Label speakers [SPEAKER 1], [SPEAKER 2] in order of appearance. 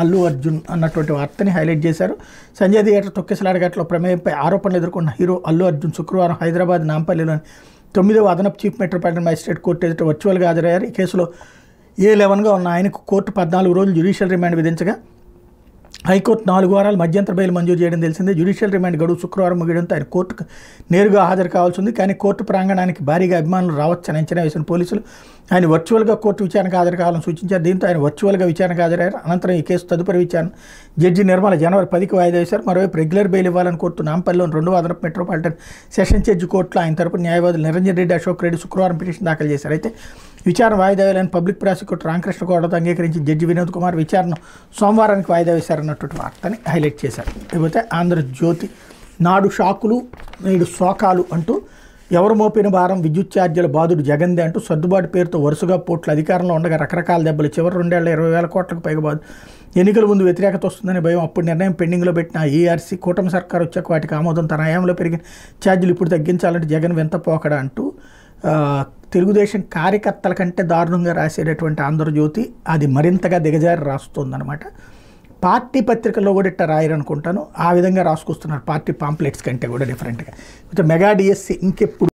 [SPEAKER 1] అల్లు అర్జున్ అన్నటువంటి వార్తని హైలైట్ చేశారు. సంజయ్ థియేటర్ తొక్కిసలాడగట్లో ప్రమేయంపై ఆరోపణలు ఎదుర్కొన్న హీరో అల్లు అర్జున్ శుక్రవారం హైదరాబాద్ నాంపల్లిలోని 9వ అదనపు చీఫ్ మెట్రోపాలిటన్ మ్యాజిస్ట్రేట్ కోర్టు ఎదుట వర్చువల్గా హాజరయ్యారు. ఈ కేసులో A11గా ఉన్న ఆయనకు కోర్టు 14 రోజులు జ్యుడిషియల్ రిమాండ్ విధించగా హైకోర్టు 4 వారాలు మధ్యంతర బెయిల్ మంజూరు చేయడం తెలిసిందే. జ్యుడిషియల్ రిమాండ్ గడువు శుక్రవారం ముగియడంతో ఆయన కోర్టుకు నేరుగా హాజరు కావాల్సి ఉంది. కానీ కోర్టు ప్రాంగణానికి భారీగా అభిమానులు రావచ్చని అంచనా వేసిన పోలీసులు ఆయన వర్చువల్గా కోర్టు విచారణకు హాజరు కావాలని సూచించారు. దీంతో ఆయన వర్చువల్గా విచారణకు హాజరయ్యారు. అనంతరం ఈ కేసు తదుపరి విచారణ జడ్జి నిర్మల జనవరి 10కి వాయిదా వేశారు. మరోవైపు రెగ్యులర్ బెయిల్ ఇవ్వాలని కోరుతూ నాంపల్లిలోని 2వ అదనపు మెట్రోపాలిటన్ సెషన్ జడ్జి కోర్టులో ఆయన తరపున న్యాయవాదులు నిరంజన్ రెడ్డి, అశోక్ రెడ్డి శుక్రవారం పిటిషన్ దాఖలు చేశారు. అయితే విచారణ వాయిదా వేయాలని పబ్లిక్ ప్రాసిక్యూటర్ రామకృష్ణ గౌడతో అంగీకరించి జడ్జి వినోద్ కుమార్ విచారణ సోమవారానికి వాయిదా వేశారన్నటువంటి వార్తని హైలైట్ చేశారు. ఇకపోతే ఆంధ్రజ్యోతి నాడు షాకులు నేడు శోకాలు అంటూ ఎవరు మోపిన భారం విద్యుత్ ఛార్జీల బాధుడు జగన్దే అంటూ సర్దుబాటు పేరుతో వరుసగా పోట్లు అధికారంలో ఉండగా రకరకాల దెబ్బలు చివరి 2 ఏళ్ల 20,000 కోట్లకు పైగా బాధ ఎన్నికల ముందు వ్యతిరేకత వస్తుందనే భయం అప్పుడు నిర్ణయం పెండింగ్లో పెట్టిన ఈఆర్సీ కూటమి సర్కారు వచ్చాక వాటికి ఆమోదం తన హయాంలో పెరిగిన ఛార్జీలు ఇప్పుడు తగ్గించాలంటే జగన్ వెంతపోకడా అంటూ తెలుగుదేశం కార్యకర్తల కంటే దారుణంగా రాసేటటువంటి ఆంధ్రజ్యోతి అది మరింతగా దిగజారి రాస్తుందన్నమాట. పార్టీ పత్రికల్లో కూడా ఇట్లా రాయరనుకుంటాను, ఆ విధంగా రాసుకొస్తున్నారు పార్టీ పాంప్లెట్స్ కంటే కూడా డిఫరెంట్గా. మెగా డిఎస్సి ఇంకెప్పుడు